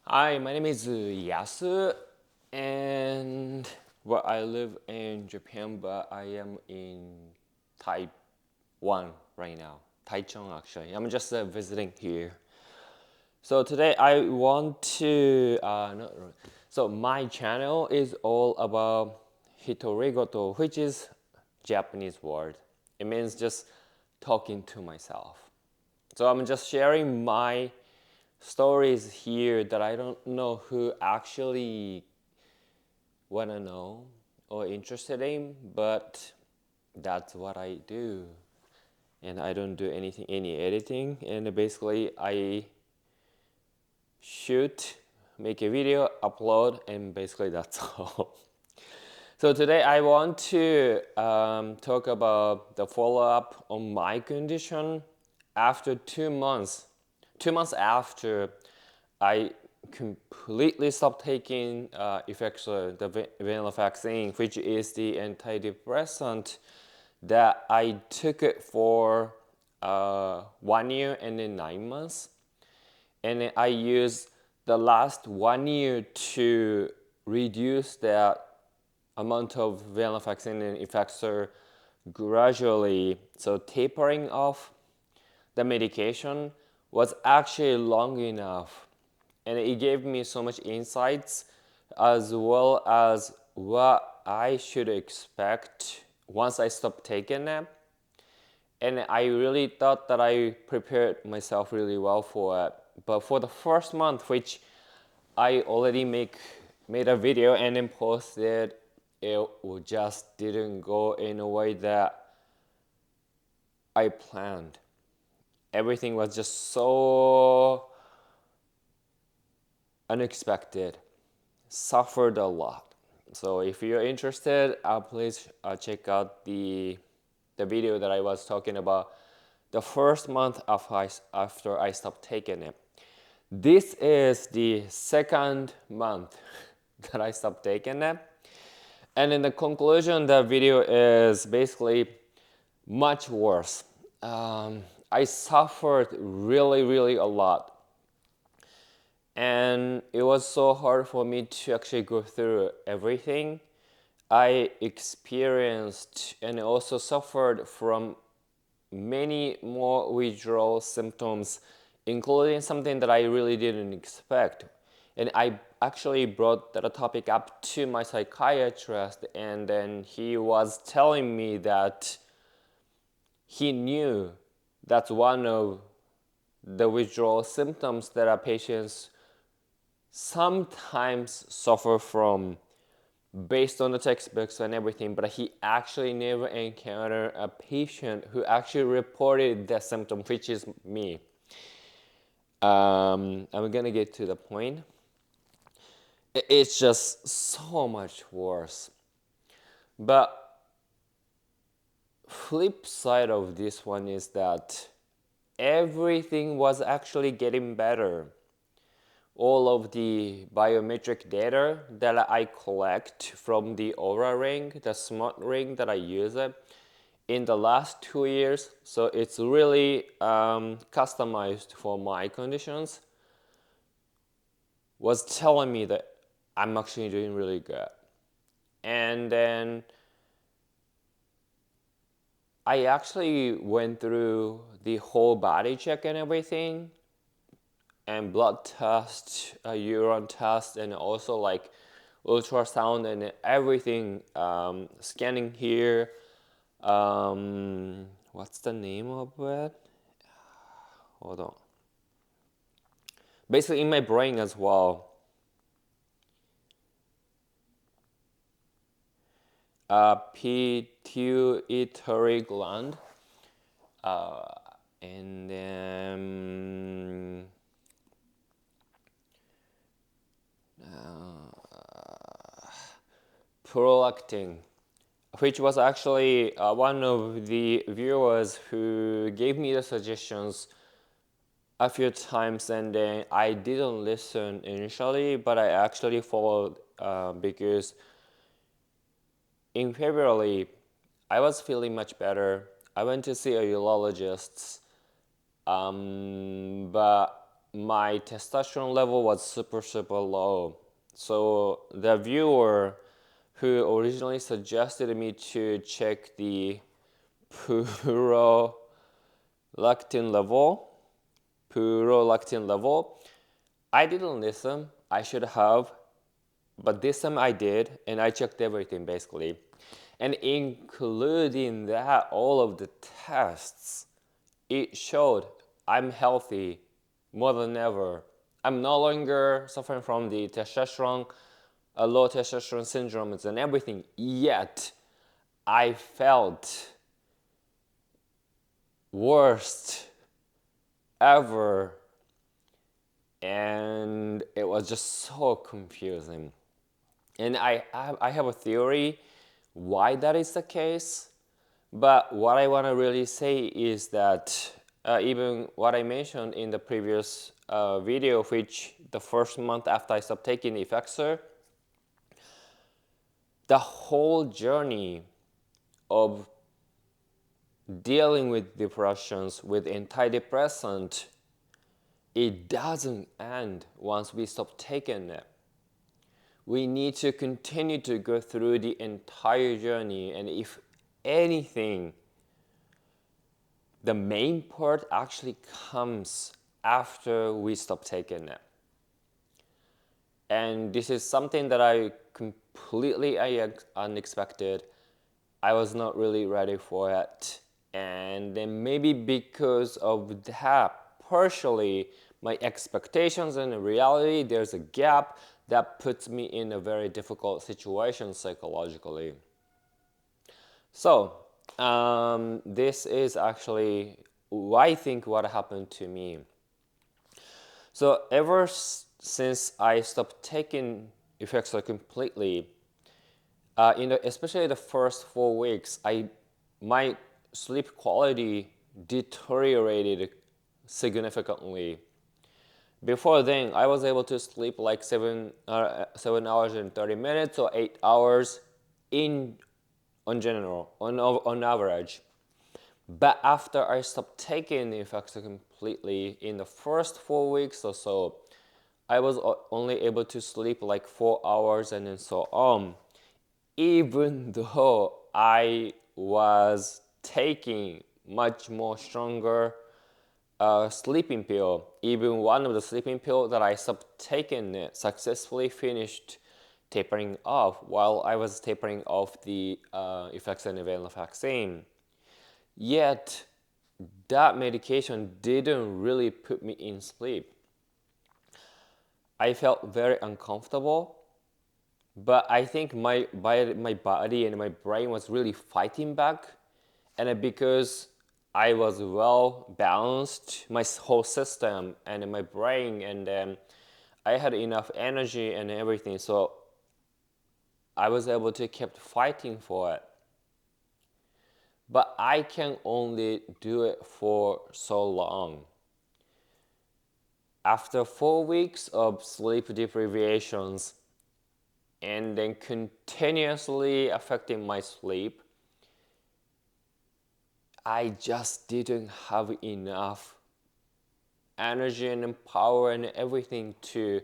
Hi, my name is Yasu, and well, I live in Japan, but I am in Taiwan right now. Taichung, actually. I'm just visiting here. So today I want to, so my channel is all about hitorigoto, which is Japanese word. It means just talking to myself. So I'm just sharing my stories here that I don't know who actually wanna know or interested in, but that's what I do. And I don't do any editing, and basically I shoot, make a video, upload, and basically that's all. So today I want to talk about the follow-up on my condition after 2 months. 2 months after I completely stopped taking Effexor, the venlafaxine, which is the antidepressant that I took it for 1 year and then 9 months. And then I used the last 1 year to reduce that amount of venlafaxine and Effexor gradually. So tapering off the medication was actually long enough, and it gave me so much insights as well as what I should expect once I stopped taking it. And I really thought that I prepared myself really well for it. But for the first month, which I already made a video and then posted, it just didn't go in a way that I planned. Everything was just so unexpected. Suffered a lot. So if you're interested, please check out the video that I was talking about the first month after I stopped taking it. This is the second month that I stopped taking it. And in the conclusion, the video is basically much worse. I suffered really a lot. And it was so hard for me to actually go through everything. I experienced and also suffered from many more withdrawal symptoms, including something that I really didn't expect. And I actually brought that topic up to my psychiatrist, and then he was telling me that he knew that's one of the withdrawal symptoms that our patients sometimes suffer from based on the textbooks and everything, but he actually never encountered a patient who actually reported that symptom, which is me. I'm gonna get to the point. It's just so much worse. But flip side of this one is that everything was actually getting better. All of the biometric data that I collect from the Aura ring, the smart ring that I use it in the last 2 years, so it's really customized for my conditions, was telling me that I'm actually doing really good. And then I actually went through the whole body check and everything, and blood test, urine test, and also like ultrasound and everything, scanning here. What's the name of it? Hold on. Basically in my brain as well. Pituitary gland. And then prolactin, which was actually one of the viewers who gave me the suggestions a few times, and then I didn't listen initially, but I actually followed because in February I was feeling much better. I went to see a urologist, but my testosterone level was super low. So the viewer who originally suggested me to check the prolactin level, I didn't listen. I should have, but this time I did, and I checked everything basically. And including that, all of the tests, it showed I'm healthy more than ever. I'm no longer suffering from the testosterone, low testosterone syndromes and everything. Yet, I felt worst ever, and it was just so confusing. And I have a theory why that is the case, but what I want to really say is that even what I mentioned in the previous video, which the first month after I stopped taking Effexor, the whole journey of dealing with depressions with antidepressant, it doesn't end once we stop taking it. We need to continue to go through the entire journey, and if anything, the main part actually comes after we stop taking it. And this is something that I completely unexpected. I was not really ready for it. And then maybe because of that, partially my expectations and reality, there's a gap that puts me in a very difficult situation psychologically. So, this is actually, I think, what happened to me. So, ever since I stopped taking Effexor completely, especially the first 4 weeks, my sleep quality deteriorated significantly. Before then, I was able to sleep like 7 hours and 30 minutes or 8 hours on average. But after I stopped taking the Effexor completely, in the first 4 weeks or so, I was only able to sleep like 4 hours and then so on. Even though I was taking much more stronger sleeping pill. Even one of the sleeping pill that I stopped taking successfully finished tapering off while I was tapering off the Effexor and venlafaxine. Yet, that medication didn't really put me in sleep. I felt very uncomfortable, but I think my body and my brain was really fighting back. And because I was well balanced, my whole system and my brain, and I had enough energy and everything, so I was able to keep fighting for it. But I can only do it for so long. After 4 weeks of sleep deprivations and then continuously affecting my sleep, I just didn't have enough energy and power and everything to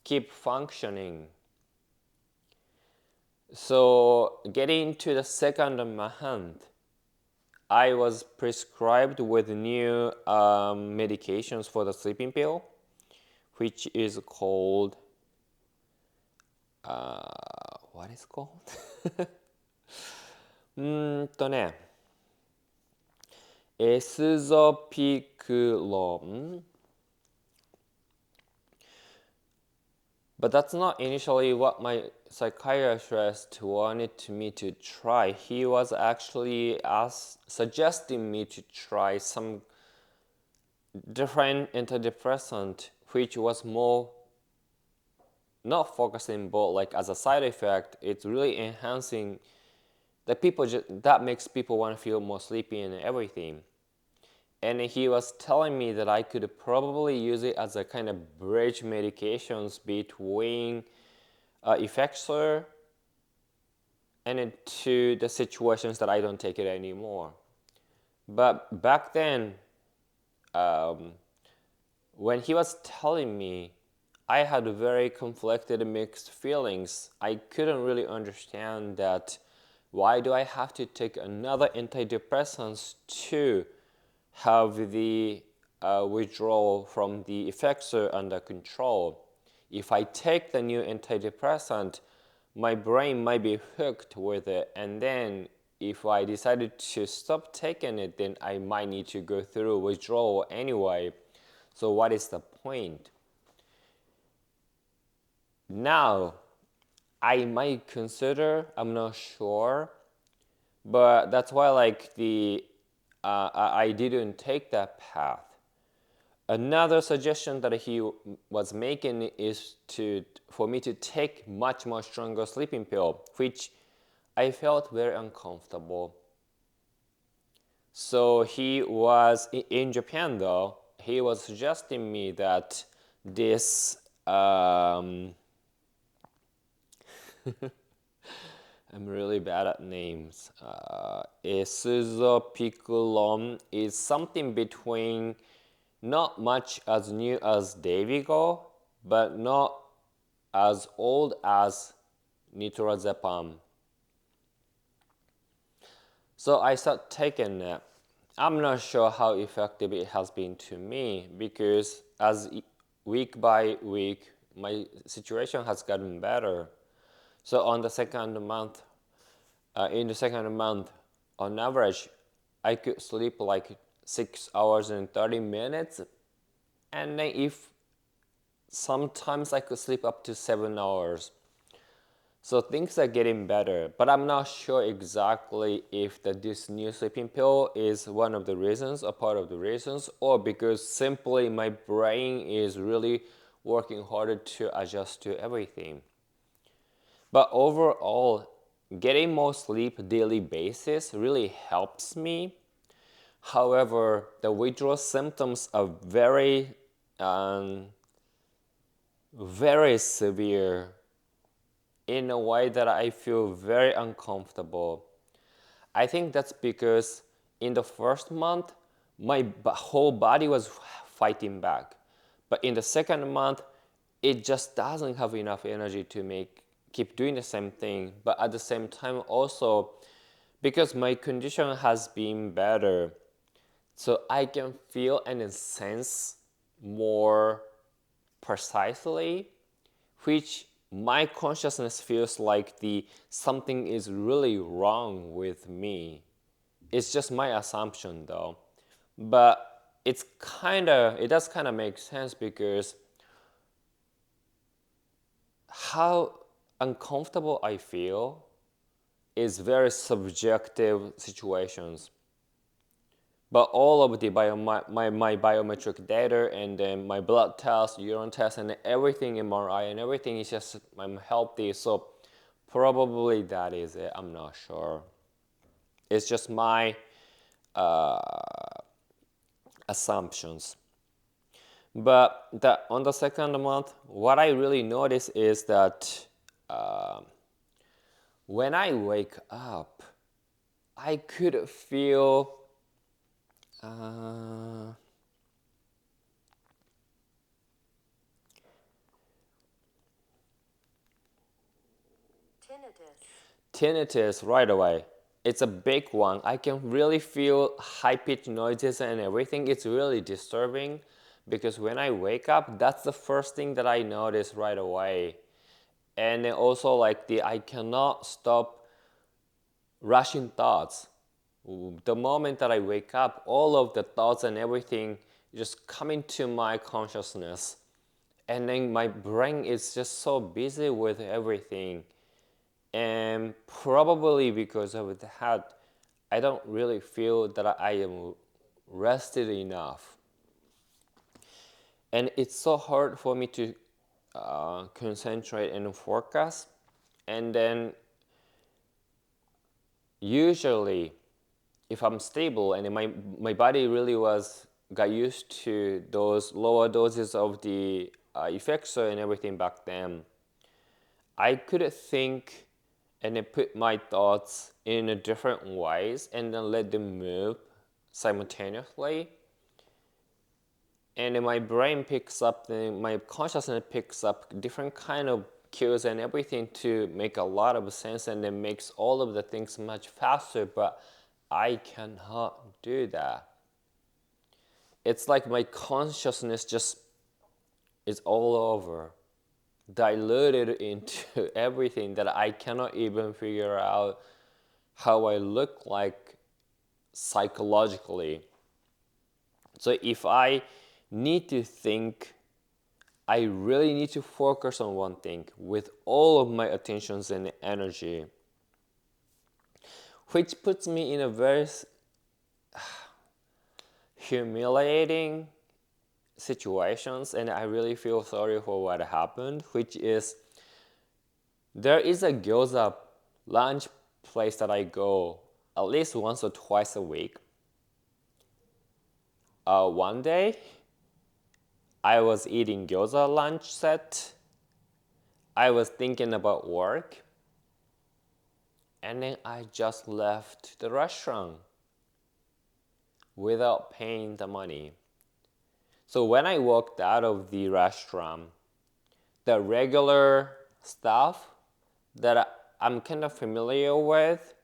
keep functioning. So getting to the second month, I was prescribed with new medications for the sleeping pill, which is called what is it called? エスゾピクロン But that's not initially what my psychiatrist wanted me to try. He was actually suggesting me to try some different antidepressant, which was more not focusing, but like as a side effect, it's really enhancing that makes people want to feel more sleepy and everything. And he was telling me that I could probably use it as a kind of bridge medications between Effexor and into the situations that I don't take it anymore. But back then, when he was telling me, I had very conflicted mixed feelings. I couldn't really understand that why do I have to take another antidepressants to have the withdrawal from the Effexor under control. If I take the new antidepressant, my brain might be hooked with it, and then if I decided to stop taking it, then I might need to go through withdrawal anyway. So what is the point? Now, I might consider, I'm not sure, but that's why I didn't take that path. Another suggestion that he was making is for me to take much more stronger sleeping pill, which I felt very uncomfortable. So he was in Japan though. He was suggesting me that this I'm really bad at names. Isuzopiculum is something between not much as new as Davigo, but not as old as nitrazepam. So I started taking it. I'm not sure how effective it has been to me because as week by week, my situation has gotten better. So on the second month, in the second month, on average, I could sleep like 6 hours and 30 minutes. And then if sometimes I could sleep up to 7 hours. So things are getting better, but I'm not sure exactly if this new sleeping pill is one of the reasons or part of the reasons, or because simply my brain is really working harder to adjust to everything. But overall, getting more sleep daily basis really helps me. However, the withdrawal symptoms are very severe in a way that I feel very uncomfortable. I think that's because in the first month, my whole body was fighting back. But in the second month, it just doesn't have enough energy to keep doing the same thing. But at the same time also, because my condition has been better, so I can feel and sense more precisely, which my consciousness feels like something is really wrong with me. It's just my assumption though. But it does kind of make sense because how uncomfortable I feel is very subjective situations. But all of my biometric data and then my blood test, urine test, and everything, MRI and everything is just I'm healthy. So probably that is it. I'm not sure. It's just my assumptions. But on the second month, what I really notice is that when I wake up, I could feel tinnitus right away. It's a big one. I can really feel high-pitched noises and everything. It's really disturbing because when I wake up, that's the first thing that I notice right away. And then also I cannot stop rushing thoughts. The moment that I wake up, all of the thoughts and everything just come into my consciousness. And then my brain is just so busy with everything. And probably because of that, I don't really feel that I am rested enough. And it's so hard for me to concentrate and focus. And then usually, if I'm stable and my body really got used to those lower doses of the Effexor and everything back then, I could think and then put my thoughts in a different ways and then let them move simultaneously. and then my brain picks up, my consciousness picks up different kind of cues and everything to make a lot of sense, and then makes all of the things much faster, but I cannot do that. It's like my consciousness just is all over, diluted into everything, that I cannot even figure out how I look like psychologically. So if I need to think, I really need to focus on one thing with all of my attentions and energy, which puts me in a very humiliating situations, and I really feel sorry for what happened, which is, there is a gyoza lunch place that I go at least once or twice a week. One day, I was eating gyoza lunch set. I was thinking about work, and then I just left the restaurant without paying the money. So when I walked out of the restaurant, the regular staff that I'm kind of familiar with,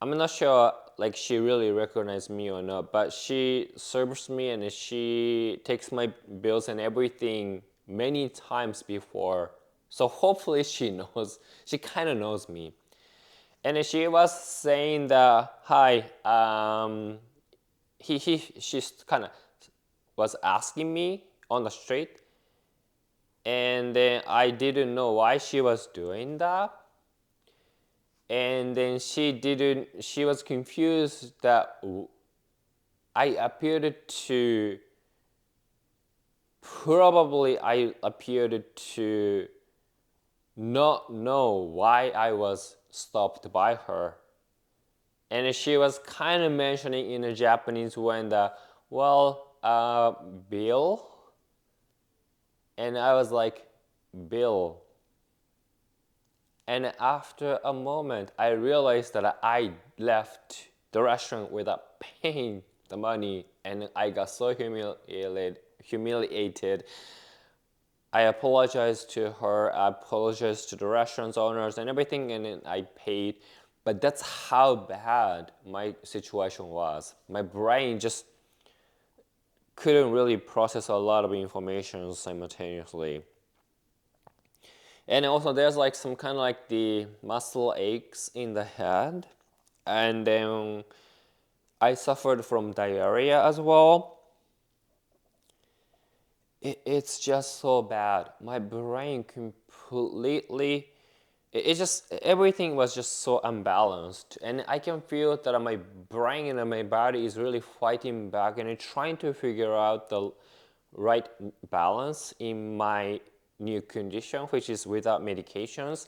I'm not sure like she really recognized me or not, but she serves me and she takes my bills and everything many times before. So hopefully she kind of knows me. And she was saying that, hi, she's kind of was asking me on the street, and then I didn't know why she was doing that. And then she was confused that I appeared to not know why I was stopped by her. And she was kind of mentioning in a Japanese when Bill. And I was like, Bill. And after a moment, I realized that I left the restaurant without paying the money, and I got so humiliated. I apologized to her, I apologized to the restaurant's owners and everything, and then I paid. But that's how bad my situation was. My brain just couldn't really process a lot of information simultaneously. And also there's like some kind of like the muscle aches in the head. And then I suffered from diarrhea as well. It's just so bad. My brain completely, it just, everything was just so unbalanced. And I can feel that my brain and my body is really fighting back and trying to figure out the right balance in my new condition, which is without medications.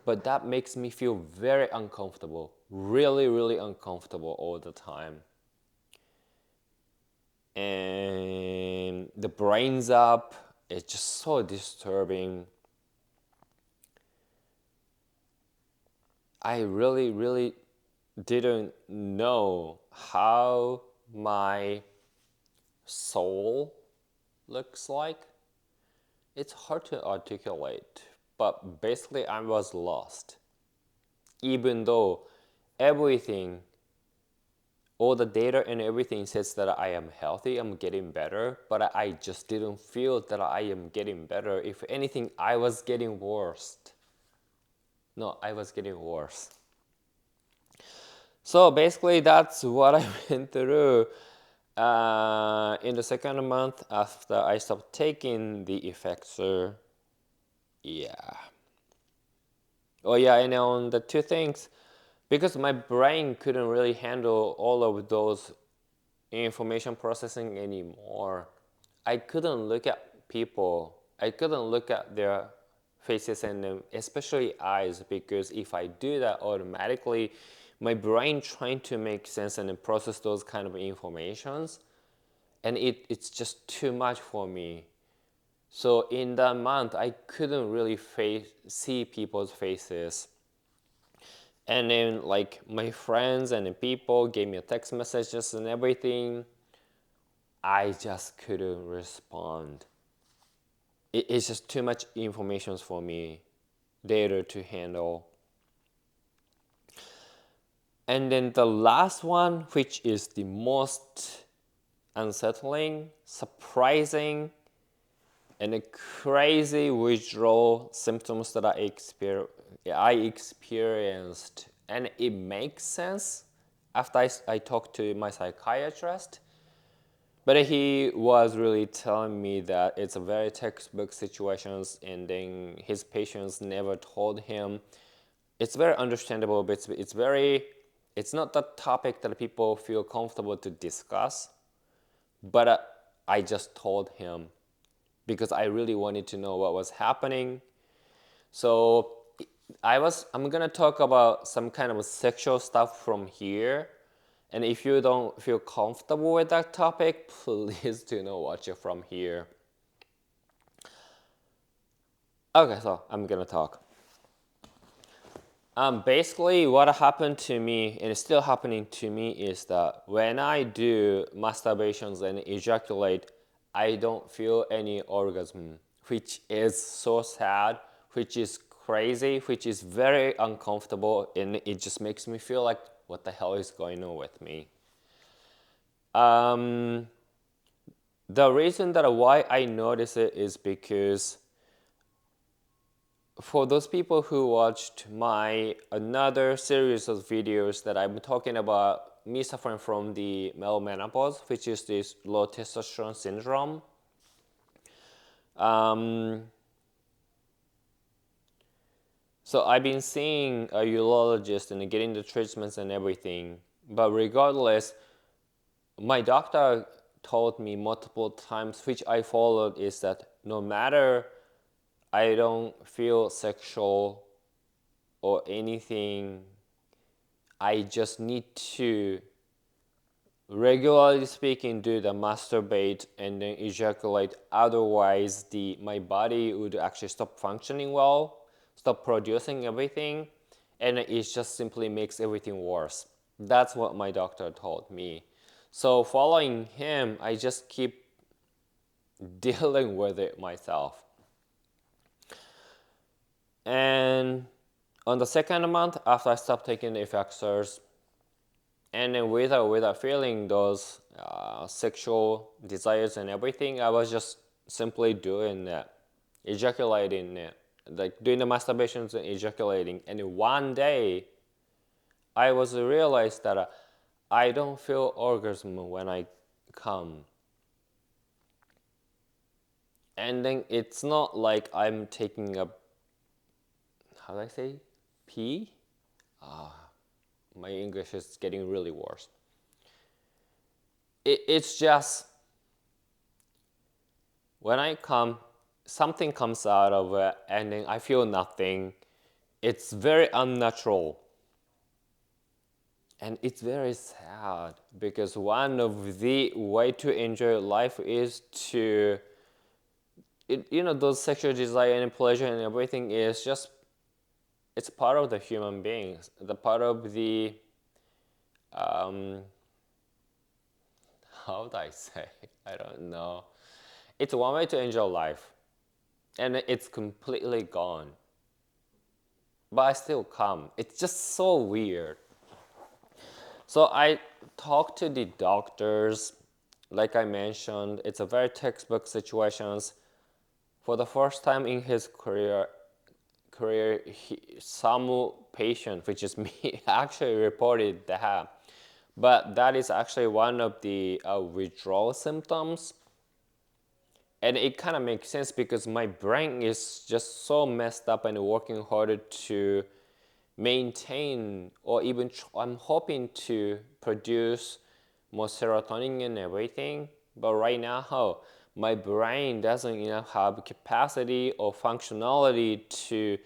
But that makes me feel very uncomfortable, really, really uncomfortable all the time. And the brain's up, it's just so disturbing. I really, really didn't know how my soul looks like. It's hard to articulate, but basically I was lost. Even though everything, all the data and everything says that I am healthy, I'm getting better, but I just didn't feel that I am getting better. If anything, I was getting worse. No, I was getting worse. So basically that's what I went through in the second month after I stopped taking the Effexor. Yeah. Oh yeah, and on the two things, because my brain couldn't really handle all of those information processing anymore. I couldn't look at people. I couldn't look at their faces and especially eyes, because if I do that automatically, my brain trying to make sense and process those kind of informations, and it's just too much for me. So in that month, I couldn't really see people's faces. And then like my friends and the people gave me text messages and everything. I just couldn't respond. It's just too much information for me, data to handle. And then the last one, which is the most unsettling, surprising, and crazy withdrawal symptoms that I experienced. And it makes sense after I talked to my psychiatrist. But he was really telling me that it's a very textbook situations, and then his patients never told him. It's very understandable, but it's not the topic that people feel comfortable to discuss. But I just told him because I really wanted to know what was happening. So I'm gonna talk about some kind of sexual stuff from here. And if you don't feel comfortable with that topic, please do not watch it from here. Okay, so I'm gonna talk. Basically, what happened to me, and it's still happening to me, is that when I do masturbations and ejaculate, I don't feel any orgasm, which is so sad, which is crazy, which is very uncomfortable, and it just makes me feel like, what the hell is going on with me? The reason that why I notice it is because for those people who watched my another series of videos that I'm talking about me suffering from the male menopause, which is this low testosterone syndrome. So I've been seeing a urologist and getting the treatments and everything. But regardless, my doctor told me multiple times, which I followed, is that no matter I don't feel sexual or anything, I just need to, regularly speaking, do the masturbate and then ejaculate. Otherwise, my body would actually stop functioning well, stop producing everything, and it just simply makes everything worse. That's what my doctor told me. So following him, I just keep dealing with it myself. And on the second month after I stopped taking the Effexors, and then without feeling those sexual desires and everything, I was just simply doing that, ejaculating it, like doing the masturbations and ejaculating. And one day, I was realized that I don't feel orgasm when I come. And then it's not like I'm taking a, how do I say, pee? My English is getting really worse. It's just when I come, something comes out of it, and then I feel nothing. It's very unnatural. And it's very sad because one of the way to enjoy life is to, those sexual desire and pleasure and everything is just, it's part of the human beings, the part of the, how do I say? I don't know. It's one way to enjoy life, and it's completely gone. But I still come. It's just so weird. So I talked to the doctors. Like I mentioned, it's a very textbook situations. For the first time in his career, some patient, which is me, actually reported that. But that is actually one of the withdrawal symptoms. And it kind of makes sense because my brain is just so messed up and working harder to maintain, or even I'm hoping to produce more serotonin and everything. But right now, my brain doesn't have capacity or functionality to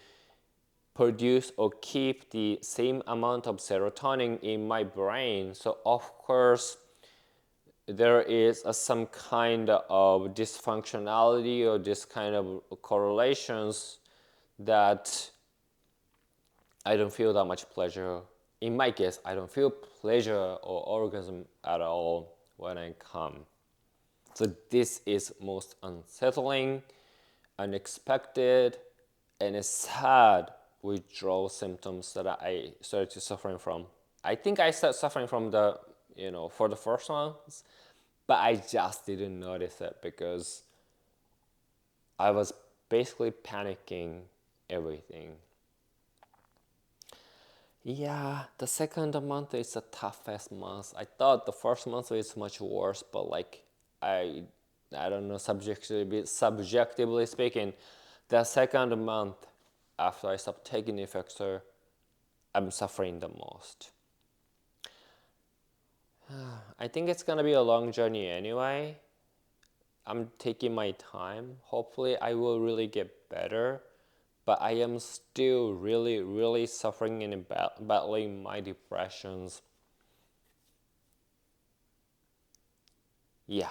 produce or keep the same amount of serotonin in my brain. So of course, there is some kind of dysfunctionality or this kind of correlations that I don't feel that much pleasure. In my case, I don't feel pleasure or orgasm at all when I come. So this is most unsettling, unexpected, and a sad withdrawal symptoms that I started to suffering from. I think I started suffering from the, for the first ones, but I just didn't notice it because I was basically panicking everything. Yeah, the second month is the toughest month. I thought the first month is much worse, but like I I don't know, subjectively speaking, the second month after I stopped taking Effexor, I'm suffering the most. I think it's gonna be a long journey anyway. I'm taking my time. Hopefully, I will really get better. But I am still really, really suffering and battling my depressions. Yeah,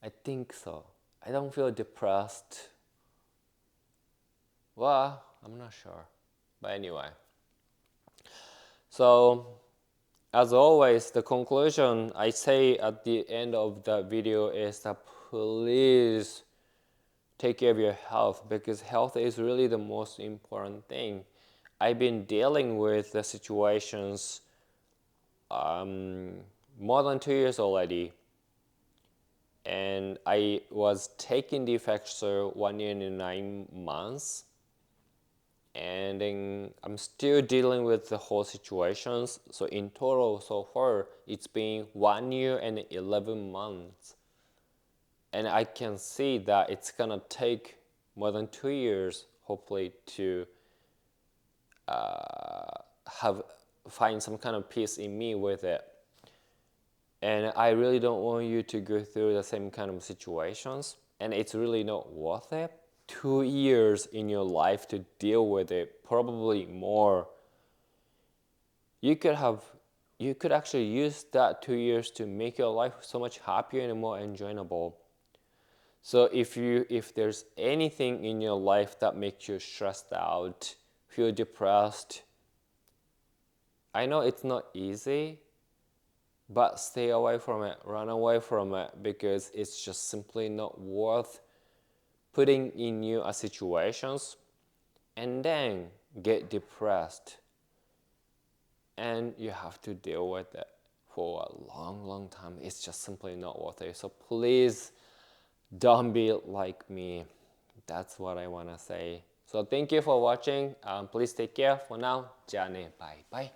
I think so. I don't feel depressed. Well, I'm not sure. But anyway. So, as always, the conclusion I say at the end of the video is that please take care of your health, because health is really the most important thing. I've been dealing with the situations more than 2 years already, and I was taking the Effexor 1 year and 9 months, and then I'm still dealing with the whole situations. So in total, so far, it's been 1 year and 11 months. And I can see that it's gonna take more than 2 years, hopefully, to have find some kind of peace in me with it. And I really don't want you to go through the same kind of situations. And it's really not worth it. 2 years in your life to deal with it, probably more. You could have, you could actually use that 2 years to make your life so much happier and more enjoyable. So if there's anything in your life that makes you stressed out, feel depressed, I know it's not easy, but stay away from it, run away from it, because it's just simply not worth putting in you a situations and then get depressed and you have to deal with it for a long, long time. It's just simply not worth it. So please don't be like me. That's what I want to say. So thank you for watching. Please take care for now. Bye bye.